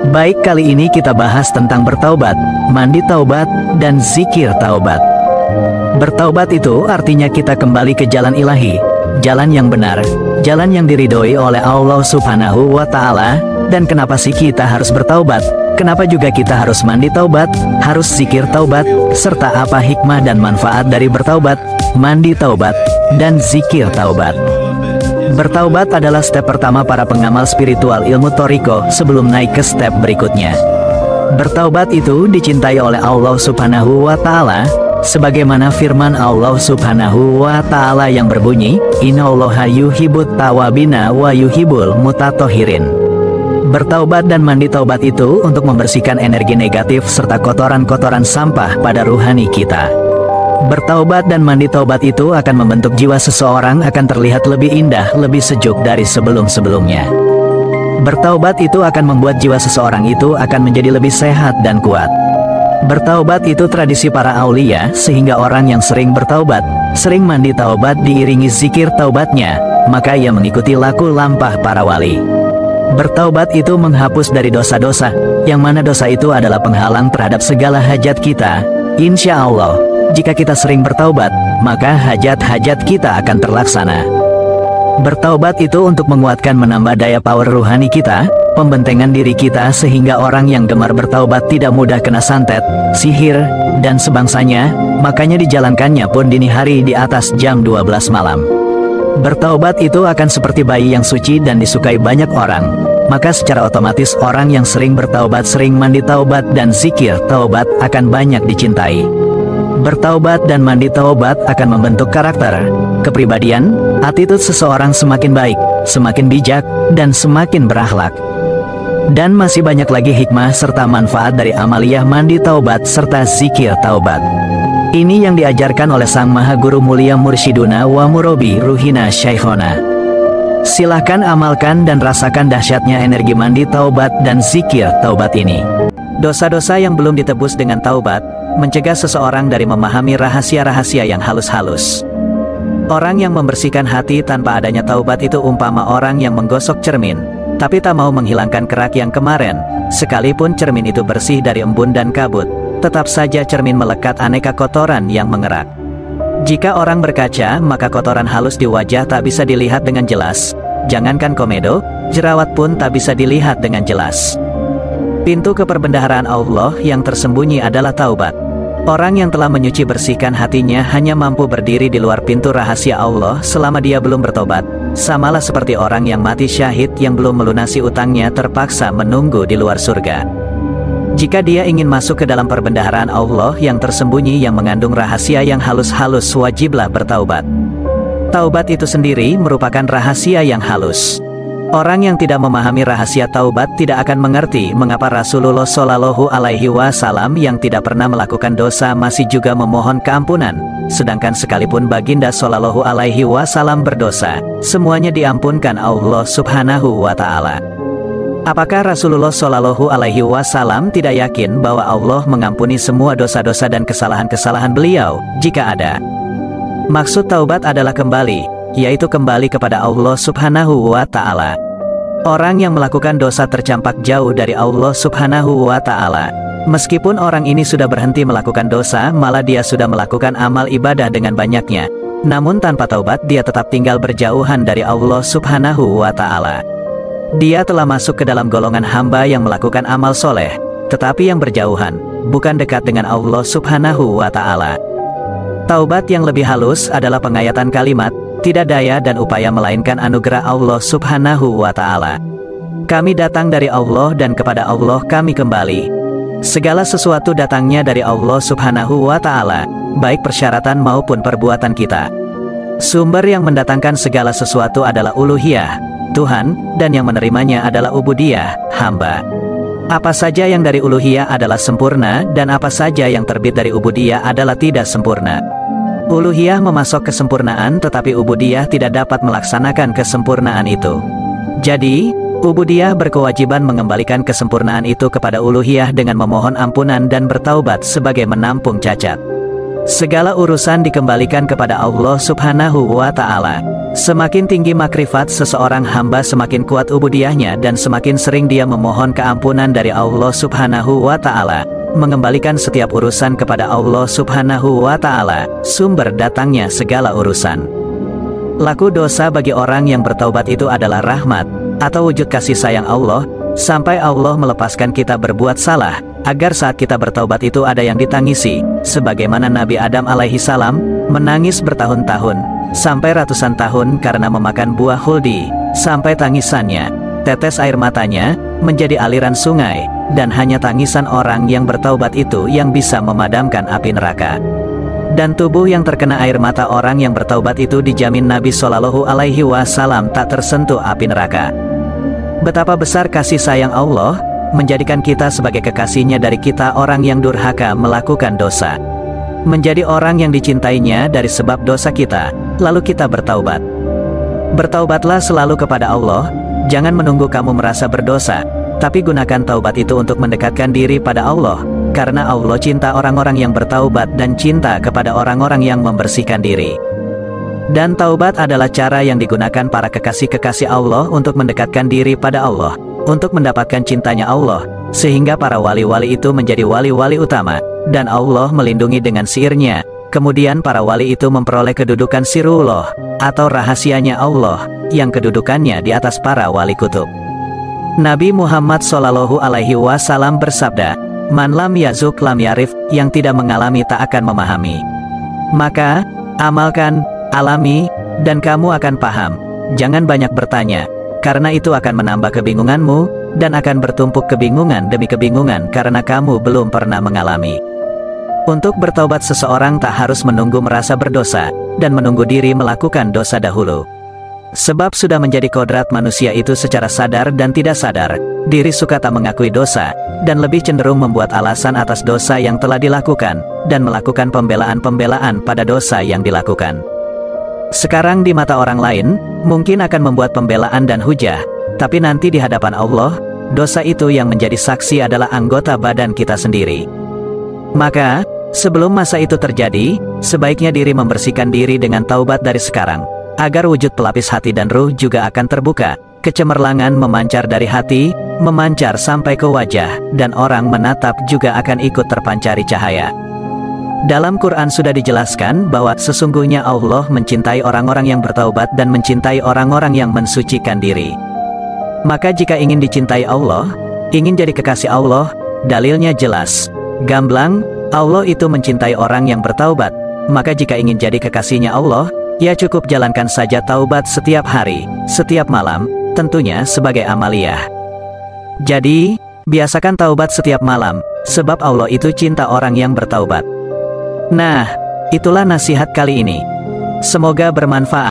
Baik, kali ini kita bahas tentang bertaubat, mandi taubat, dan zikir taubat. Bertaubat itu artinya kita kembali ke jalan ilahi, jalan yang benar, jalan yang diridhoi oleh Allah Subhanahu wa Ta'ala. Dan kenapa sih kita harus bertaubat? Kenapa juga kita harus mandi taubat, harus zikir taubat, serta apa hikmah dan manfaat dari bertaubat, mandi taubat, dan zikir taubat? Bertaubat adalah step pertama para pengamal spiritual ilmu Thoriqoh sebelum naik ke step berikutnya. Bertaubat itu dicintai oleh Allah Subhanahu wa Ta'ala, sebagaimana firman Allah Subhanahu wa Ta'ala yang berbunyi, Innallaha yuhibbut tawabina wa yuhibbul mutatahhirin. Bertaubat dan mandi taubat itu untuk membersihkan energi negatif serta kotoran-kotoran sampah pada ruhani kita. Bertaubat dan mandi taubat itu akan membentuk jiwa seseorang akan terlihat lebih indah, lebih sejuk dari sebelum-sebelumnya. Bertaubat itu akan membuat jiwa seseorang itu akan menjadi lebih sehat dan kuat. Bertaubat itu tradisi para aulia, sehingga orang yang sering bertaubat, sering mandi taubat diiringi zikir taubatnya, maka ia mengikuti laku lampah para wali. Bertaubat itu menghapus dari dosa-dosa, yang mana dosa itu adalah penghalang terhadap segala hajat kita. Insya Allah, jika kita sering bertaubat, maka hajat-hajat kita akan terlaksana. Bertaubat itu untuk menguatkan menambah daya power ruhani kita, pembentengan diri kita sehingga orang yang gemar bertaubat tidak mudah kena santet, sihir, dan sebangsanya, makanya dijalankannya pun dini hari di atas jam 12 malam. Bertaubat itu akan seperti bayi yang suci dan disukai banyak orang, maka secara otomatis orang yang sering bertaubat, sering mandi taubat dan zikir taubat akan banyak dicintai. Bertaubat dan mandi taubat akan membentuk karakter, kepribadian, attitude seseorang semakin baik, semakin bijak, dan semakin berakhlak. Dan masih banyak lagi hikmah serta manfaat dari amaliyah mandi taubat serta zikir taubat. Ini yang diajarkan oleh Sang Maha Guru Mulia Mursyiduna wa Murabi Ruhina Syaikhona. Silahkan amalkan dan rasakan dahsyatnya energi mandi taubat dan zikir taubat ini. Dosa-dosa yang belum ditebus dengan taubat, mencegah seseorang dari memahami rahasia-rahasia yang halus-halus. Orang yang membersihkan hati tanpa adanya taubat itu umpama orang yang menggosok cermin, tapi tak mau menghilangkan kerak yang kemarin, sekalipun cermin itu bersih dari embun dan kabut. Tetap saja cermin melekat aneka kotoran yang mengerak. Jika orang berkaca, maka kotoran halus di wajah tak bisa dilihat dengan jelas. Jangankan komedo, jerawat pun tak bisa dilihat dengan jelas. Pintu keperbendaharaan Allah yang tersembunyi adalah taubat. Orang yang telah menyuci bersihkan hatinya hanya mampu berdiri di luar pintu rahasia Allah selama dia belum bertobat. Samalah seperti orang yang mati syahid yang belum melunasi utangnya terpaksa menunggu di luar surga. Jika dia ingin masuk ke dalam perbendaharaan Allah yang tersembunyi yang mengandung rahasia yang halus-halus, wajiblah bertaubat. Taubat itu sendiri merupakan rahasia yang halus. Orang yang tidak memahami rahasia taubat tidak akan mengerti mengapa Rasulullah Shallallahu Alaihi Wasallam yang tidak pernah melakukan dosa masih juga memohon keampunan, sedangkan sekalipun baginda Shallallahu Alaihi Wasallam berdosa, semuanya diampunkan Allah Subhanahu wa Ta'ala. Apakah Rasulullah Shallallahu Alaihi Wasallam tidak yakin bahwa Allah mengampuni semua dosa-dosa dan kesalahan-kesalahan beliau? Jika ada. Maksud taubat adalah kembali, yaitu kembali kepada Allah Subhanahu wa Ta'ala. Orang yang melakukan dosa tercampak jauh dari Allah Subhanahu wa Ta'ala. Meskipun orang ini sudah berhenti melakukan dosa, malah dia sudah melakukan amal ibadah dengan banyaknya. Namun tanpa taubat dia tetap tinggal berjauhan dari Allah Subhanahu wa Ta'ala. Dia telah masuk ke dalam golongan hamba yang melakukan amal soleh, tetapi yang berjauhan, bukan dekat dengan Allah Subhanahu wa Ta'ala. Taubat yang lebih halus adalah pengayatan kalimat, tidak daya dan upaya melainkan anugerah Allah Subhanahu wa Ta'ala. Kami datang dari Allah dan kepada Allah kami kembali. Segala sesuatu datangnya dari Allah Subhanahu wa Ta'ala, baik persyaratan maupun perbuatan kita. Sumber yang mendatangkan segala sesuatu adalah uluhiyah, Tuhan, dan yang menerimanya adalah ubudiyah, hamba. Apa saja yang dari uluhiyah adalah sempurna, dan apa saja yang terbit dari ubudiyah adalah tidak sempurna. Uluhiyah memasok kesempurnaan, tetapi ubudiyah tidak dapat melaksanakan kesempurnaan itu. Jadi, ubudiyah berkewajiban mengembalikan kesempurnaan itu kepada uluhiyah dengan memohon ampunan dan bertaubat sebagai menampung cacat. Segala urusan dikembalikan kepada Allah Subhanahu wa Ta'ala. Semakin tinggi makrifat seseorang hamba, semakin kuat ubudiyahnya dan semakin sering dia memohon keampunan dari Allah Subhanahu wa Ta'ala, mengembalikan setiap urusan kepada Allah Subhanahu wa Ta'ala, sumber datangnya segala urusan. Laku dosa bagi orang yang bertaubat itu adalah rahmat, atau wujud kasih sayang Allah, sampai Allah melepaskan kita berbuat salah, agar saat kita bertaubat itu ada yang ditangisi, sebagaimana Nabi Adam alaihi salam menangis bertahun-tahun, sampai ratusan tahun karena memakan buah khuldi, sampai tangisannya, tetes air matanya, menjadi aliran sungai, dan hanya tangisan orang yang bertaubat itu yang bisa memadamkan api neraka. Dan tubuh yang terkena air mata orang yang bertaubat itu dijamin Nabi Shallallahu Alaihi Wasallam tak tersentuh api neraka. Betapa besar kasih sayang Allah, menjadikan kita sebagai kekasihnya dari kita orang yang durhaka melakukan dosa. Menjadi orang yang dicintainya dari sebab dosa kita, lalu kita bertaubat. Bertaubatlah selalu kepada Allah, jangan menunggu kamu merasa berdosa, tapi gunakan taubat itu untuk mendekatkan diri pada Allah, karena Allah cinta orang-orang yang bertaubat dan cinta kepada orang-orang yang membersihkan diri. Dan taubat adalah cara yang digunakan para kekasih-kekasih Allah untuk mendekatkan diri pada Allah, untuk mendapatkan cintanya Allah, sehingga para wali-wali itu menjadi wali-wali utama, dan Allah melindungi dengan sihirnya. Kemudian para wali itu memperoleh kedudukan sirullah, atau rahasianya Allah, yang kedudukannya di atas para wali kutub. Nabi Muhammad Shallallahu Alaihi Wasallam bersabda, "Man lam yazuk lam yarif," yang tidak mengalami tak akan memahami. Maka, amalkan, alami, dan kamu akan paham. Jangan banyak bertanya, karena itu akan menambah kebingunganmu, dan akan bertumpuk kebingungan demi kebingungan karena kamu belum pernah mengalami. Untuk bertaubat seseorang tak harus menunggu merasa berdosa, dan menunggu diri melakukan dosa dahulu. Sebab sudah menjadi kodrat manusia itu secara sadar dan tidak sadar, diri suka tak mengakui dosa, dan lebih cenderung membuat alasan atas dosa yang telah dilakukan, dan melakukan pembelaan-pembelaan pada dosa yang dilakukan. Sekarang di mata orang lain, mungkin akan membuat pembelaan dan hujah, tapi nanti di hadapan Allah, dosa itu yang menjadi saksi adalah anggota badan kita sendiri. Maka, sebelum masa itu terjadi, sebaiknya diri membersihkan diri dengan taubat dari sekarang, agar wujud pelapis hati dan ruh juga akan terbuka, kecemerlangan memancar dari hati, memancar sampai ke wajah, dan orang menatap juga akan ikut terpancari cahaya. Dalam Quran sudah dijelaskan bahwa sesungguhnya Allah mencintai orang-orang yang bertaubat dan mencintai orang-orang yang mensucikan diri. Maka jika ingin dicintai Allah, ingin jadi kekasih Allah, dalilnya jelas, gamblang, Allah itu mencintai orang yang bertaubat. Maka jika ingin jadi kekasihnya Allah, ya cukup jalankan saja taubat setiap hari, setiap malam, tentunya sebagai amaliyah. Jadi, biasakan taubat setiap malam, sebab Allah itu cinta orang yang bertaubat. Nah, itulah nasihat kali ini. Semoga bermanfaat.